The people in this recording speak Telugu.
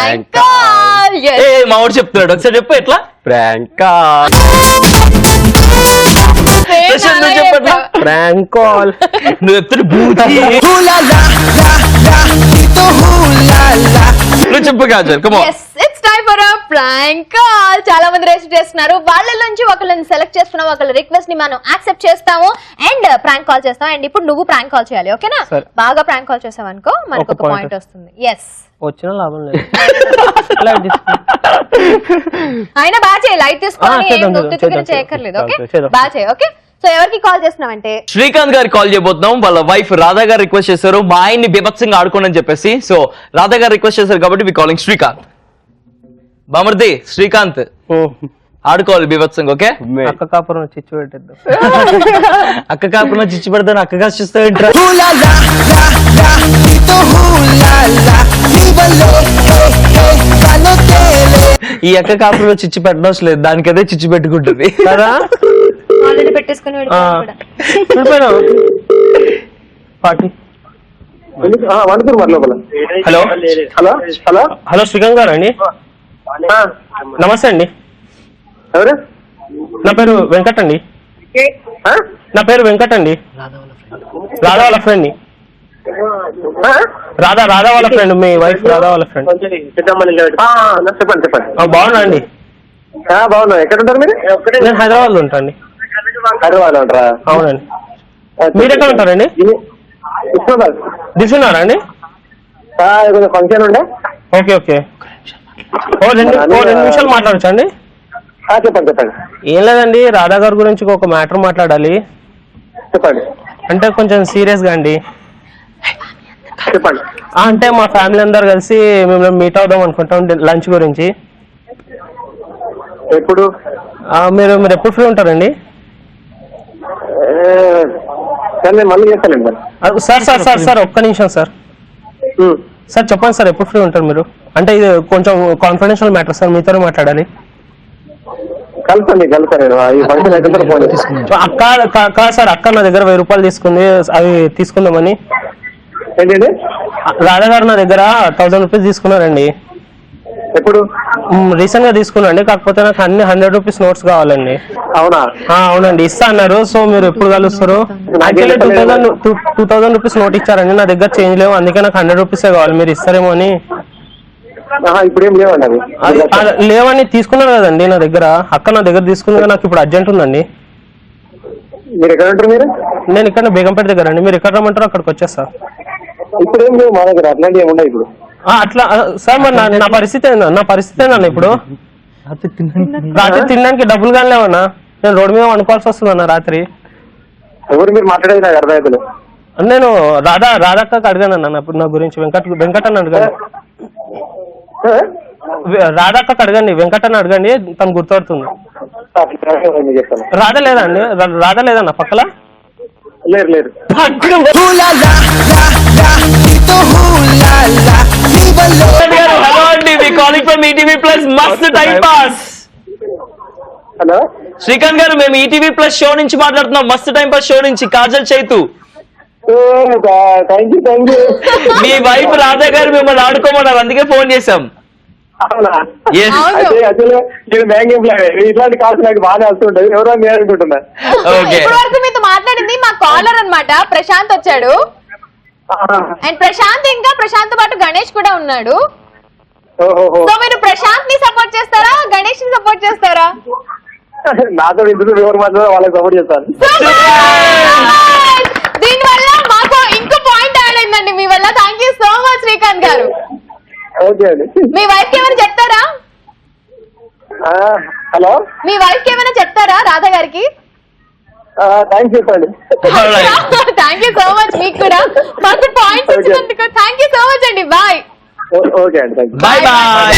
Prank call. మా వాడు చెప్తున్నాడు, ఒకసారి చెప్పు ఎట్లా. Prank call. Prank call. నువ్వు చెప్తున్నా బూతి. నువ్వు చెప్పు Kajal, come on. Yes, it's time for a prank call. చాలా మంది రిజిస్టర్ చేస్తున్నారు. వాళ్ళ నుంచి ఒకళ్ళని సెలెక్ట్ చేసుకున్నాం, ఒకళ్ళ రిక్వెస్ట్ ని మనం యాక్సెప్ట్ చేస్తాము అండ్ ప్రాంక్ కాల్ చేస్తాం. అండ్ ఇప్పుడు నువ్వు ప్రాంక్ కాల్ చేయాలి, ఓకేనా? బాగా ప్రాంక్ కాల్ చేసావు అనుకో మనకు ఒక పాయింట్ వస్తుంది. ఎస్, వచ్చిన లాభం లేదు. అయినా బాగా చేయి, లైట్ తీసుకొని చేయక్కర్లేదు. ఓకే, బాగా చేయి. ఓకే, సో ఎవరికి కాల్ చేస్తున్నావంటే శ్రీకాంత్ గారికి కాల్ చేయబోతున్నాం. వాళ్ళ వైఫ్ రాధా గారు రిక్వెస్ట్ చేశారు మా ఆయన్ని బీభత్సంగా ఆడుకోండి అని చెప్పేసి. సో రాధా గారు రిక్వెస్ట్ చేశారు కాబట్టి వి కాలింగ్ శ్రీకాంత్. బామర్ది శ్రీకాంత్ ఆడుకోవాలి బీభత్సంగా. ఓకే, అక్క కాపురం చిచ్చు పెట్టేద్దాం. అక్క కాపురం చిచ్చు పెడతాను, అక్కగా చూస్తావు ఏంట్రా. ఈ అక్క కాపురం చిచ్చు పెట్టడం లేదు, దానికదే చిచ్చు పెట్టుకుంటుంది కదా. ఆల్రెడీ పెట్టేసుకుని hello hello hello hello Srikanth గారు అండి, నమస్తే అండి. ఎవరు? నా పేరు వెంకట్ అండి. నా పేరు వెంకట్ అండి, రాధా వాళ్ళ ఫ్రెండ్ ని. రాధా వాళ్ళ ఫ్రెండ్, మీ వైఫ్ రాధా వాళ్ళ ఫ్రెండ్. చెప్పండి చెప్పండి. బాగున్నా అండి. బాగున్నా. ఎక్కడ ఉంటారు మీరు? నేను హైదరాబాద్ లో ఉంటాను. హైదరాబాద్ లో ఉంటారా? అవునండి. మీరు ఎక్కడ ఉంటారండి? దిస్తున్నారా అండి? కొంచెం ఫంక్షన్ ఉండే. ఓకే ఓకే, రెండు నిమిషాలు మాట్లాడచ్చా అండి? చెప్పండి చెప్పండి. ఏం లేదండి, రాధా గారి గురించి ఒక మ్యాటర్ మాట్లాడాలి. చెప్పండి. అంటే కొంచెం సీరియస్ గా అండి. చెప్పండి. అంటే మా ఫ్యామిలీ అందరు కలిసి మేము మీట్ అవుదాం అనుకుంటాం లంచ్ గురించి. ఎప్పుడు? మీరు ఎప్పుడు ఫ్రీ ఉంటారండి? మళ్ళీ చేస్తానండి. సార్ ఒక్క నిమిషం సార్. సార్ చెప్పండి సార్, ఎప్పుడు ఫ్రీ ఉంటారు మీరు? అంటే ఇది కొంచెం కాన్ఫిడెన్షియల్ మ్యాటర్ సార్, మీతోనే మాట్లాడాలి. కలుస్తాను. అక్క సార్, అక్క నా దగ్గర 1000 రూపాయలు తీసుకుంది, అవి తీసుకుందామని. ఏంటండి? రాధా గారు నా దగ్గర 1000 రూపీస్ తీసుకున్నారండి. ఎప్పుడు? రీసెంట్ గా తీసుకున్నాండి, కాకపోతే నాకు అన్ని 100 రూపీస్ నోట్స్ కావాలండి. అవునా? అవునండి, ఇస్తా అన్నారు. సో మీరు ఎప్పుడు కలుస్తారు? 2000 రూపీస్ నోట్ ఇచ్చారండి, నా దగ్గర చేంజ్ లేవు, అందుకే నాకు 100 రూపీసే కావాలి. మీరు ఇస్తారేమో అని. ఇప్పుడు ఏం లేవండి అవి. లేవని తీసుకున్నారు కదండి నా దగ్గర. అక్క నా దగ్గర తీసుకుంది, నాకు ఇప్పుడు అర్జెంట్ ఉందండి. మీరు ఎక్కడ ఉంటారు? మీరు? నేను ఇక్కడ బేగంపేట దగ్గర అండి. మీరు ఎక్కడ రమ్మంటారో అక్కడికి వచ్చేస్తా. ఇప్పుడు ఏం లేవు మా దగ్గర, అట్లాంటివి ఏమి ఉండవు ఇప్పుడు. అట్లా సార్, మరి నా పరిస్థితి ఏందన్న ఇప్పుడు? రాత్రి తినడానికి డబ్బులు కానీ లేవన్నా, నేను రోడ్డు మీద వండుకోవాల్సి వస్తుందన్న రాత్రి. ఎవరు మీరు మాట్లాడేది నాకు అర్థమవుతుంది. నేను రాధక్కకి అడిగాను అన్న నా గురించి. వెంకట్ అని అడగండి, రాధక్కకి అడగండి, వెంకట్ అని అడగండి, తను గుర్తుపడుతుంది. రాధ లేదండి, రాధ లేదన్న పక్కల? లేరు. హలో అండి, వి కాలింగ్ ఫ్రమ్ ఈటీవీ ప్లస్ మస్త్ టైం పాస్. హలో శ్రీకాంత్ గారు, మేము ఈటీవీ ప్లస్ షో నుంచి మాట్లాడుతున్నాం, మస్త్ టైం పాస్ షో నుంచి. Kajal Chaitu. Thank you. Me wife Radha గారు మిమ్మల్ని ఆడుకోమన్నారు, అందుకే ఫోన్ చేశాం. అవునా? నేను బ్యాంక్ ఎంప్లాయ్. ఇట్లాంటి కాల్స్ నాకు బాగా వస్తుంటాయి. ఎవరో మీరు అనుకుంటున్నా. ఇప్పటి వరకు మీతో మాట్లాడింది మా కాలర్ అన్నమాట, ప్రశాంత్ వచ్చాడు. అండ్ ప్రశాంత్ పాటు గణేష్ కూడా ఉన్నాడు. సో మీరు ప్రశాంత్ ని సపోర్ట్ చేస్తారా, గణేష్ ని సపోర్ట్ చేస్తారా? నాతో ఇందులో ఎవరు మాట్లాడారో వాళ్ళకి సపోర్ట్ చేస్తాను. దీనివల్ల మాకు ఇంకో పాయింట్ యాడ్ అయిందండి మీ వల్ల. Thank you so much Srikanth గారు. ఓకే అండి. మీ వైఫ్ ఏమైనా చెప్తారా? హలో, మీ వైఫ్ ఏమైనా చెప్తారా రాధా గారికి? థ్యాంక్స్ చెప్పండి. Thank you so much. మీకు కూడా మాకు పాయింట్స్ ఇచ్చినందుకు థ్యాంక్ యూ సో మచ్ అండి. బాయ్. ఓకే అండి, బాయ్ బాయ్.